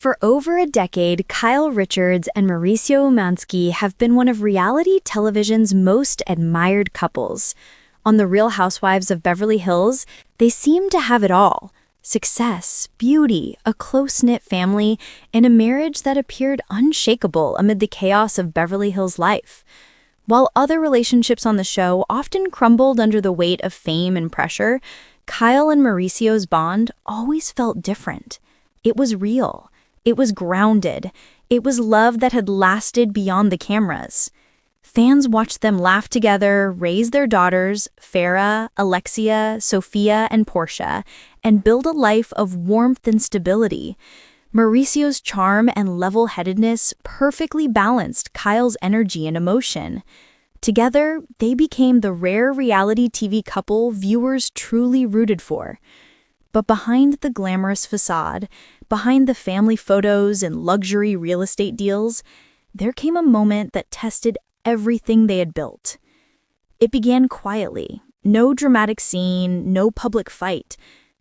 For over a decade, Kyle Richards and Mauricio Umansky have been one of reality television's most admired couples. On The Real Housewives of Beverly Hills, they seem to have it all: success, beauty, a close-knit family, and a marriage that appeared unshakable amid the chaos of Beverly Hills life. While other relationships on the show often crumbled under the weight of fame and pressure, Kyle and Mauricio's bond always felt different. It was real. It was grounded. It was love that had lasted beyond the cameras. Fans watched them laugh together, raise their daughters, Farrah, Alexia, Sophia, and Portia, and build a life of warmth and stability. Mauricio's charm and level-headedness perfectly balanced Kyle's energy and emotion. Together, they became the rare reality TV couple viewers truly rooted for. But behind the glamorous facade, behind the family photos and luxury real estate deals, there came a moment that tested everything they had built. It began quietly. No dramatic scene, no public fight,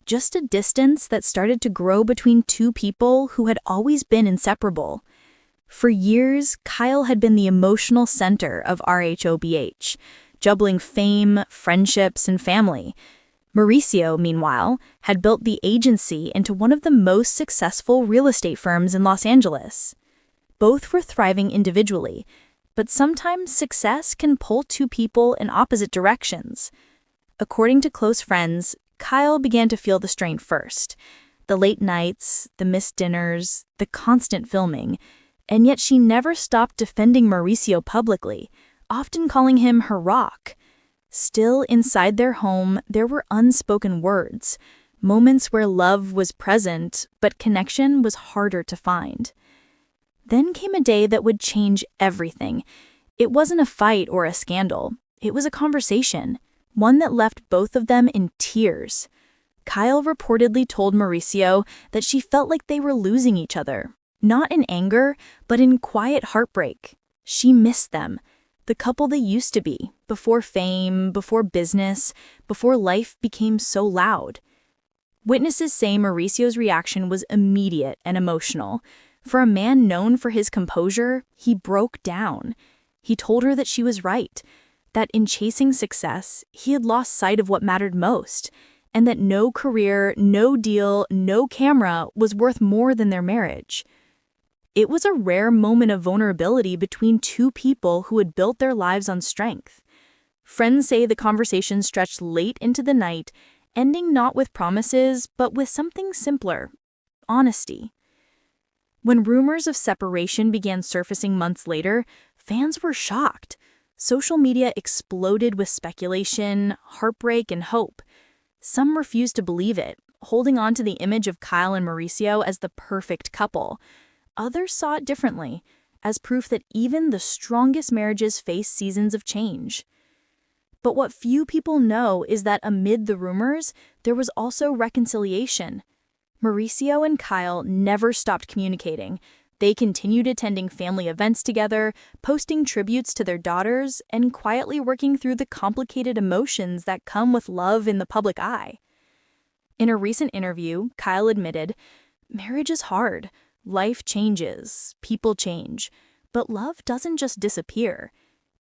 just a distance that started to grow between two people who had always been inseparable. For years, Kyle had been the emotional center of RHOBH, juggling fame, friendships, and family. Mauricio, meanwhile, had built the agency into one of the most successful real estate firms in Los Angeles. Both were thriving individually, but sometimes success can pull two people in opposite directions. According to close friends, Kyle began to feel the strain first. The late nights, the missed dinners, the constant filming, and yet she never stopped defending Mauricio publicly, often calling him her rock. Still, inside their home, there were unspoken words, moments where love was present, but connection was harder to find. Then came a day that would change everything. It wasn't a fight or a scandal. It was a conversation, one that left both of them in tears. Kyle reportedly told Mauricio that she felt like they were losing each other, not in anger, but in quiet heartbreak. She missed them. The couple they used to be, before fame, before business, before life became so loud. Witnesses say Mauricio's reaction was immediate and emotional. For a man known for his composure, he broke down. He told her that she was right, that in chasing success, he had lost sight of what mattered most, and that no career, no deal, no camera was worth more than their marriage. It was a rare moment of vulnerability between two people who had built their lives on strength. Friends say the conversation stretched late into the night, ending not with promises, but with something simpler: honesty. When rumors of separation began surfacing months later, fans were shocked. Social media exploded with speculation, heartbreak, and hope. Some refused to believe it, holding on to the image of Kyle and Mauricio as the perfect couple. Others saw it differently, as proof that even the strongest marriages face seasons of change. But what few people know is that amid the rumors, there was also reconciliation. Mauricio and Kyle never stopped communicating. They continued attending family events together, posting tributes to their daughters, and quietly working through the complicated emotions that come with love in the public eye. In a recent interview, Kyle admitted, "Marriage is hard. Life changes, people change, but love doesn't just disappear."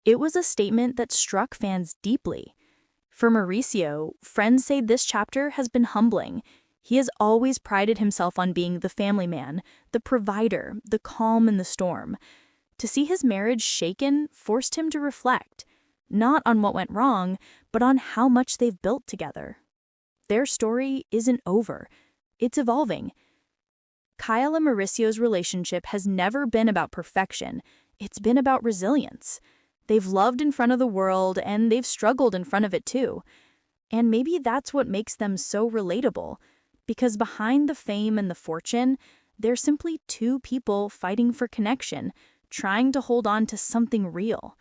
It was a statement that struck fans deeply. For Mauricio, friends say this chapter has been humbling. He has always prided himself on being the family man, the provider, the calm in the storm. To see his marriage shaken forced him to reflect, not on what went wrong, but on how much they've built together. Their story isn't over. It's evolving. Kyle and Mauricio's relationship has never been about perfection. It's been about resilience. They've loved in front of the world, and they've struggled in front of it too. And maybe that's what makes them so relatable, because behind the fame and the fortune, they're simply two people fighting for connection, trying to hold on to something real.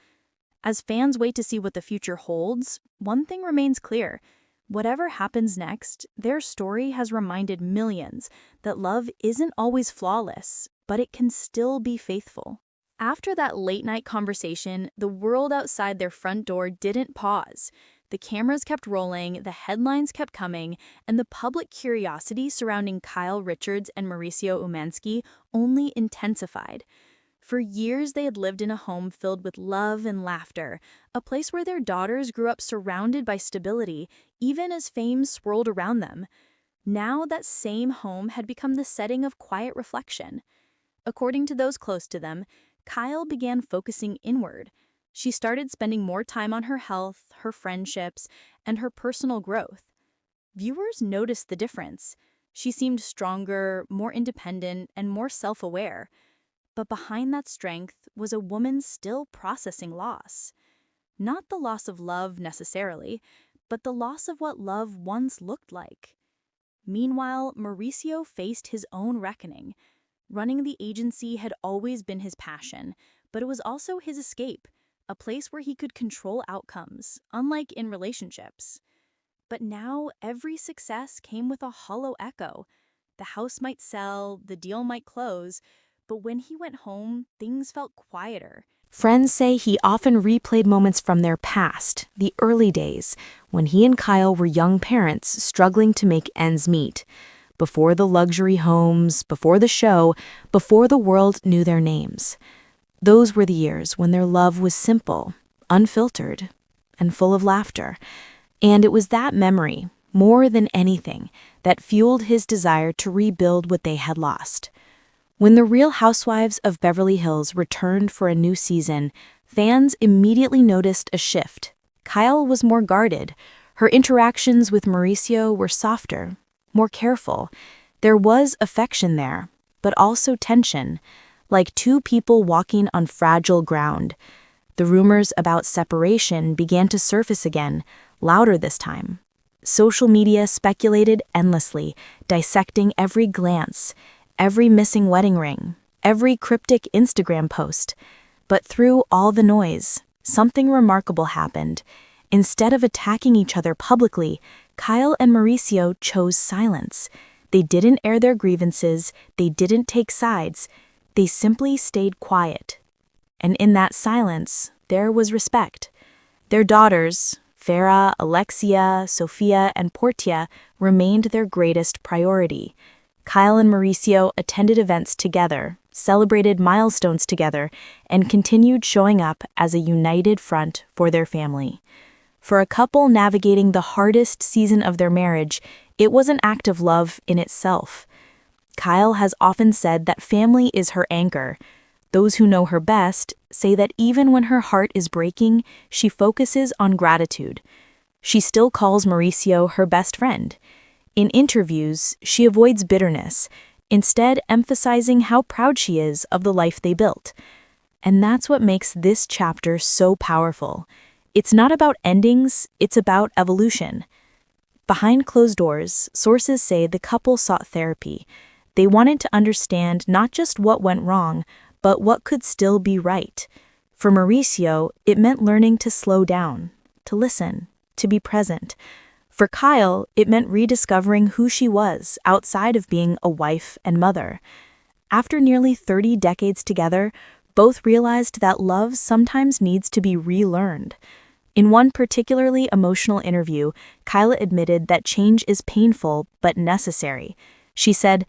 As fans wait to see what the future holds, one thing remains clear: whatever happens next, their story has reminded millions that love isn't always flawless, but it can still be faithful. After that late-night conversation, the world outside their front door didn't pause. The cameras kept rolling, the headlines kept coming, and the public curiosity surrounding Kyle Richards and Mauricio Umansky only intensified. For years, they had lived in a home filled with love and laughter, a place where their daughters grew up surrounded by stability, even as fame swirled around them. Now, that same home had become the setting of quiet reflection. According to those close to them, Kyle began focusing inward. She started spending more time on her health, her friendships, and her personal growth. Viewers noticed the difference. She seemed stronger, more independent, and more self-aware. But behind that strength was a woman still processing loss. Not the loss of love necessarily, but the loss of what love once looked like. Meanwhile, Mauricio faced his own reckoning. Running the agency had always been his passion, but it was also his escape, a place where he could control outcomes, unlike in relationships. But now, every success came with a hollow echo. The house might sell, the deal might close, but when he went home, things felt quieter. Friends say he often replayed moments from their past, the early days, when he and Kyle were young parents struggling to make ends meet. Before the luxury homes, before the show, before the world knew their names. Those were the years when their love was simple, unfiltered, and full of laughter. And it was that memory, more than anything, that fueled his desire to rebuild what they had lost. When The Real Housewives of Beverly Hills returned for a new season, fans immediately noticed a shift. Kyle was more guarded. Her interactions with Mauricio were softer, more careful. There was affection there, but also tension, like two people walking on fragile ground. The rumors about separation began to surface again, louder this time. Social media speculated endlessly, dissecting every glance, every missing wedding ring, every cryptic Instagram post. But through all the noise, something remarkable happened. Instead of attacking each other publicly, Kyle and Mauricio chose silence. They didn't air their grievances, they didn't take sides, they simply stayed quiet. And in that silence, there was respect. Their daughters, Farah, Alexia, Sophia, and Portia, remained their greatest priority. Kyle and Mauricio attended events together, celebrated milestones together, and continued showing up as a united front for their family. For a couple navigating the hardest season of their marriage, it was an act of love in itself. Kyle has often said that family is her anchor. Those who know her best say that even when her heart is breaking, she focuses on gratitude. She still calls Mauricio her best friend. In interviews, she avoids bitterness, instead emphasizing how proud she is of the life they built. And that's what makes this chapter so powerful. It's not about endings, it's about evolution. Behind closed doors, sources say the couple sought therapy. They wanted to understand not just what went wrong, but what could still be right. For Mauricio, it meant learning to slow down, to listen, to be present. For Kyle, it meant rediscovering who she was outside of being a wife and mother. After nearly 30 decades together, both realized that love sometimes needs to be relearned. In one particularly emotional interview, Kyle admitted that change is painful but necessary. She said,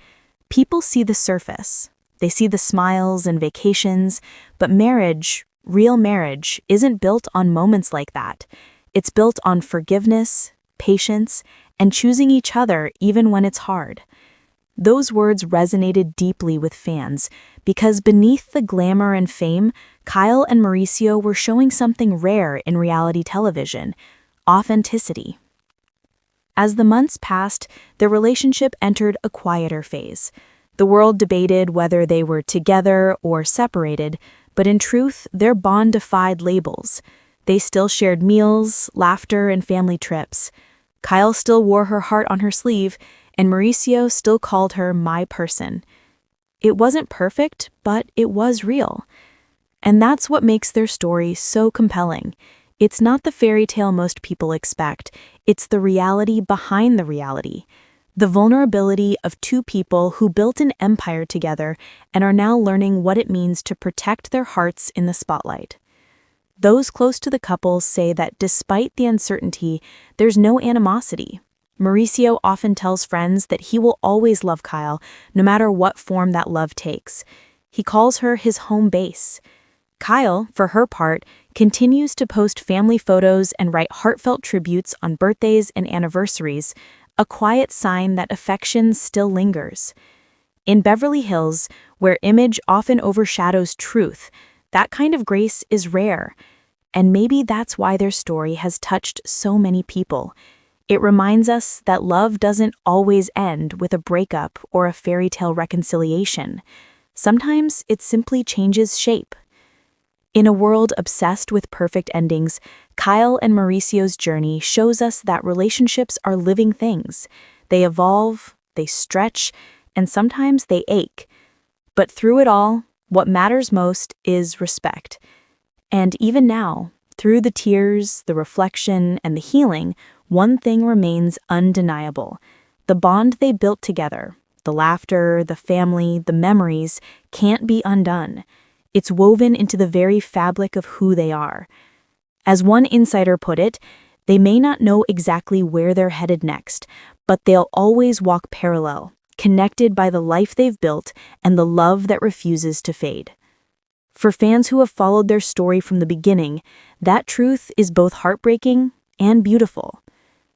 "People see the surface. They see the smiles and vacations, but marriage, real marriage, isn't built on moments like that. It's built on forgiveness, patience, and choosing each other even when it's hard." Those words resonated deeply with fans because beneath the glamour and fame, Kyle and Mauricio were showing something rare in reality television: authenticity. As the months passed, their relationship entered a quieter phase. The world debated whether they were together or separated, but in truth, their bond defied labels. They still shared meals, laughter, and family trips. Kyle still wore her heart on her sleeve, and Mauricio still called her my person. It wasn't perfect, but it was real. And that's what makes their story so compelling. It's not the fairy tale most people expect, it's the reality behind the reality. The vulnerability of two people who built an empire together and are now learning what it means to protect their hearts in the spotlight. Those close to the couple say that despite the uncertainty, there's no animosity. Mauricio often tells friends that he will always love Kyle, no matter what form that love takes. He calls her his home base. Kyle, for her part, continues to post family photos and write heartfelt tributes on birthdays and anniversaries, a quiet sign that affection still lingers. In Beverly Hills, where image often overshadows truth, that kind of grace is rare. And maybe that's why their story has touched so many people. It reminds us that love doesn't always end with a breakup or a fairy tale reconciliation. Sometimes it simply changes shape. In a world obsessed with perfect endings, Kyle and Mauricio's journey shows us that relationships are living things. They evolve, they stretch, and sometimes they ache. But through it all, what matters most is respect. And even now, through the tears, the reflection, and the healing, one thing remains undeniable. The bond they built together, the laughter, the family, the memories, can't be undone. It's woven into the very fabric of who they are. As one insider put it, they may not know exactly where they're headed next, but they'll always walk parallel, connected by the life they've built and the love that refuses to fade. For fans who have followed their story from the beginning, that truth is both heartbreaking and beautiful.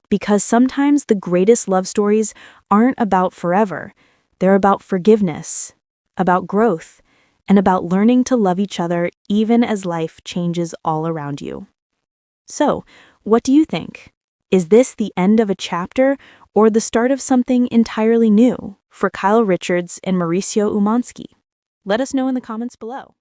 Because sometimes the greatest love stories aren't about forever. They're about forgiveness, about growth, and about learning to love each other even as life changes all around you. So, what do you think? Is this the end of a chapter or the start of something entirely new for Kyle Richards and Mauricio Umansky? Let us know in the comments below.